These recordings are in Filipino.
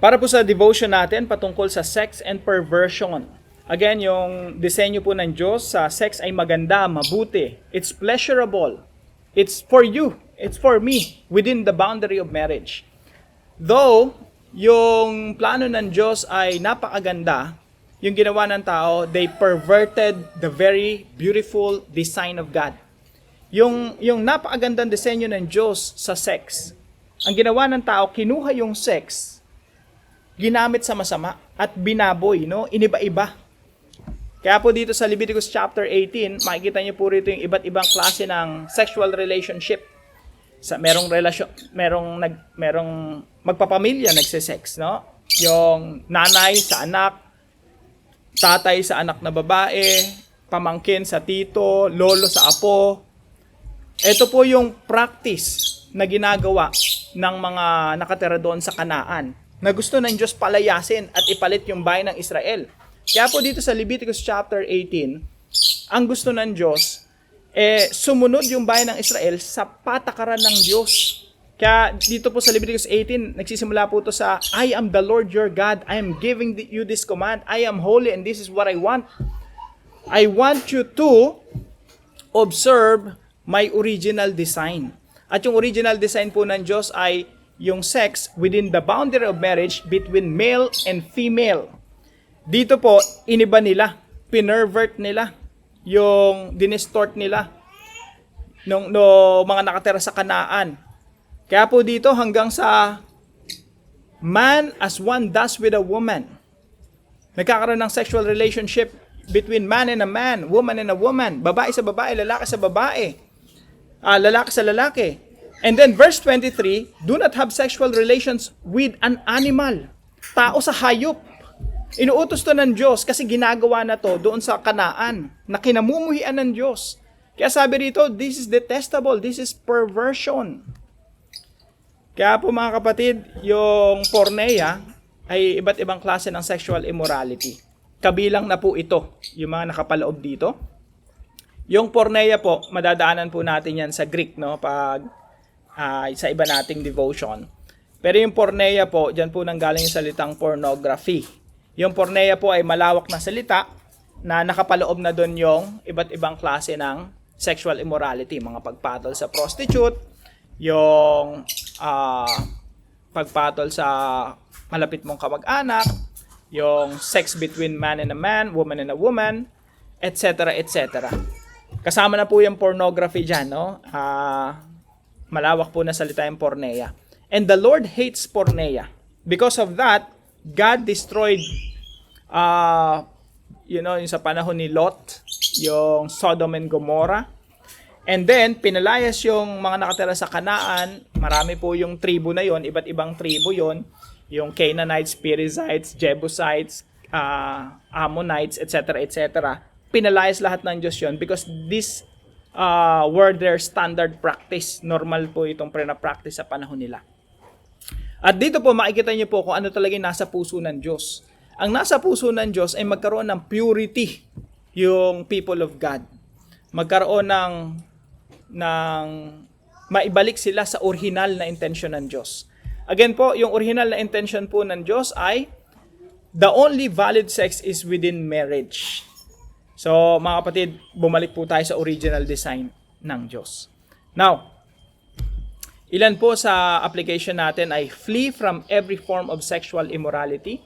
Para po sa devotion natin patungkol sa sex and perversion. Again, yung disenyo po ng Diyos sa sex ay maganda, mabuti. It's pleasurable. It's for you. It's for me within the boundary of marriage. Though, yung plano ng Diyos ay napakaganda, yung ginawa ng tao, they perverted the very beautiful design of God. Yung napakagandang disenyo ng Diyos sa sex, ang ginawa ng tao, kinuha yung sex, ginamit sa masama at binaboy, no? Iniba-iba. Kaya po dito sa Leviticus chapter 18, makikita niyo po rito yung iba't ibang klase ng sexual relationship. Merong relasyon, merong magpapamilya nagse-sex, no? Yung nanay sa anak, tatay sa anak na babae, pamangkin sa tito, lolo sa apo. Ito po yung practice na ginagawa ng mga nakatira doon sa Kanaan, na gusto ng Diyos palayasin at ipalit yung bayan ng Israel. Kaya po dito sa Leviticus chapter 18, ang gusto ng Diyos, sumunod yung bayan ng Israel sa patakaran ng Diyos. Kaya dito po sa Leviticus 18, nagsisimula po ito sa, I am the Lord your God, I am giving you this command, I am holy and this is what I want. I want you to observe my original design. At yung original design po ng Diyos ay yung sex within the boundary of marriage between male and female. Dito po, iniba nila, pinervert nila, yung dinistort nila no mga nakatira sa Kanaan. Kaya po dito hanggang sa man as one does with a woman. Nagkakaroon ng sexual relationship between man and a man, woman and a woman, babae sa babae, lalaki sa babae, lalaki sa lalaki. And then verse 23, do not have sexual relations with an animal. Tao sa hayop. Inuutos to ng Diyos kasi ginagawa na to doon sa Kanaan na kinamumuhian ng Diyos. Kaya sabi rito, this is detestable, this is perversion. Kaya po mga kapatid, yung porneia ay iba't ibang klase ng sexual immorality. Kabilang na po ito, yung mga nakapaloob dito. Yung porneia po, madadaanan po natin yan sa Greek, no? Pag sa iba nating devotion. Pero yung porneia po, dyan po nanggaling yung salitang pornography. Yung porneia po ay malawak na salita na nakapaloob na doon yung iba't ibang klase ng sexual immorality. Mga pagpatol sa prostitute, yung pagpatol sa malapit mong kamag-anak, yung sex between man and a man, woman and a woman, etc. etc. Kasama na po yung pornography dyan, no? Malawak po na salita yung porneia. And the Lord hates porneia. Because of that, God destroyed, yung sa panahon ni Lot, yung Sodom and Gomorrah. And then, pinalayas yung mga nakatira sa Kanaan. Marami po yung tribo na yon, iba't ibang tribo yon. Yung Canaanites, Perizzites, Jebusites, Ammonites, etc. etc. Pinalayas lahat ng Diyos yon because this were their standard practice. Normal po itong practice sa panahon nila. At dito po makikita niyo po kung ano talaga yung nasa puso ng Diyos. Ang nasa puso ng Diyos ay magkaroon ng purity yung people of God. Magkaroon ng maibalik sila sa original na intention ng Diyos. Again po, yung original na intention po ng Diyos ay the only valid sex is within marriage. So mga kapatid, bumalik po tayo sa original design ng Diyos. Now, ilan po sa application natin ay flee from every form of sexual immorality,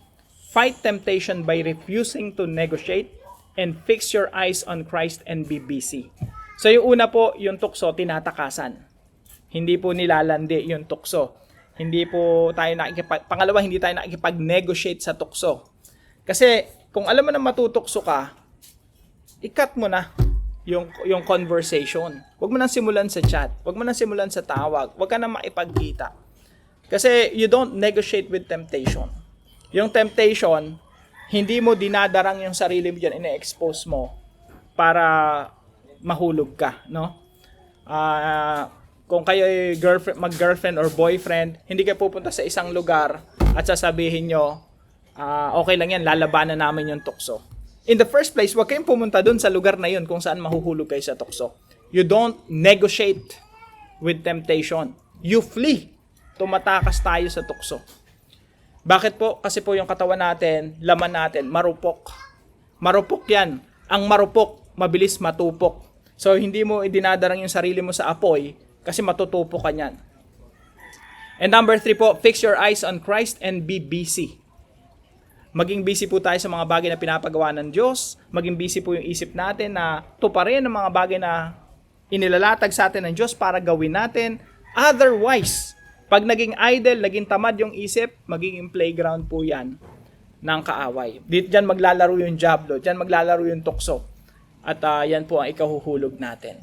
fight temptation by refusing to negotiate, and fix your eyes on Christ and be busy. So yung una po, yung tukso, tinatakasan. Hindi po nilalandi yung tukso. Pangalawa, hindi tayo nakikipag-negotiate sa tukso. Kasi kung alam mo na matutukso ka, i-cut mo na yung conversation. Huwag mo nang simulan sa chat. Huwag mo nang simulan sa tawag. Huwag ka nang maipagkita. Kasi you don't negotiate with temptation. Yung temptation, hindi mo dinadarang yung sarili mo dyan, ina-expose mo para mahulog ka, no? Kung kayo ay mag-girlfriend or boyfriend, hindi kayo pupunta sa isang lugar at sasabihin nyo, okay lang yan, lalabanan namin yung tukso. In the first place, huwag kayong pumunta dun sa lugar na yun kung saan mahuhulog kayo sa tukso. You don't negotiate with temptation. You flee. Tumatakas tayo sa tukso. Bakit po? Kasi po yung katawan natin, laman natin, marupok. Marupok yan. Ang marupok, mabilis matupok. So, hindi mo idinadarang yung sarili mo sa apoy kasi matutupok ka niyan. And number 3 po, fix your eyes on Christ and be busy. Maging busy po tayo sa mga bagay na pinapagawa ng Diyos. Maging busy po yung isip natin na tuparin ang mga bagay na inilalatag sa atin ng Diyos para gawin natin. Otherwise, pag naging idle, naging tamad yung isip, magiging playground po yan ng kaaway. Diyan maglalaro yung diablo, diyan maglalaro yung tukso. At yan po ang ikahuhulog natin.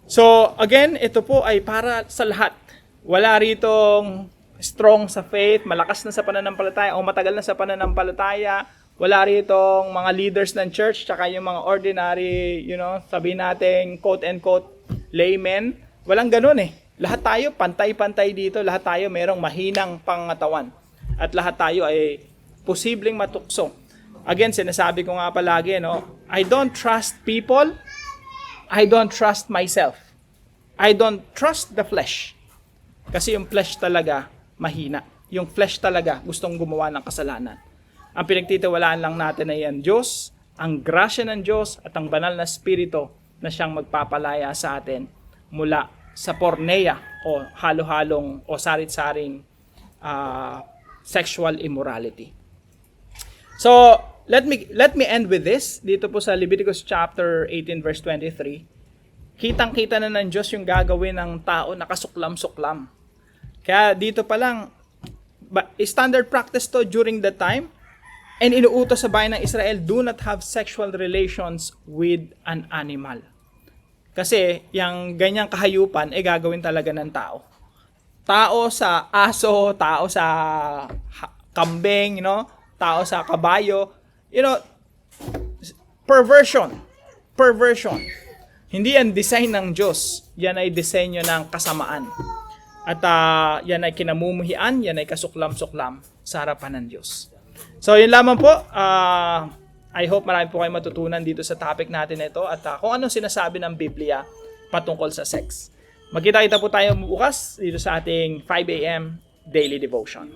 So, again, ito po ay para sa lahat. Wala ritong strong sa faith, malakas na sa pananampalataya o matagal na sa pananampalataya. Wala ritong mga leaders ng church tsaka yung mga ordinary, sabihin natin quote-unquote laymen. Walang ganun eh. Lahat tayo pantay-pantay dito, lahat tayo merong mahinang pangatawan. At lahat tayo ay posibleng matukso. Again, sinasabi ko nga palagi, I don't trust people, I don't trust myself. I don't trust the flesh. Kasi yung flesh talaga mahina. Yung flesh talaga gustong gumawa ng kasalanan. Ang pinagtitiwalaan lang natin ay ang Diyos, ang grasya ng Diyos at ang banal na spirito na siyang magpapalaya sa atin mula sa porneia o halo-halong o sarit-saring sexual immorality. So, let me end with this. Dito po sa Leviticus chapter 18 verse 23. Kitang-kita na ng Diyos yung gagawin ng tao na kasuklam-suklam. Kaya dito pa lang, standard practice to during the time, and inuutos sa bayan ng Israel, do not have sexual relations with an animal. Kasi, yung ganyang kahayupan, gagawin talaga ng tao. Tao sa aso, tao sa kambing, tao sa kabayo, perversion. Hindi yan design ng Diyos. Yan ay disenyo ng kasamaan. At yan ay kinamumuhian, yan ay kasuklam-suklam sa harapan ng Diyos. So, yun lamang po. I hope marami po kayo matutunan dito sa topic natin na ito at kung ano sinasabi ng Biblia patungkol sa sex. Magkita-kita po tayo bukas dito sa ating 5 a.m. Daily Devotion.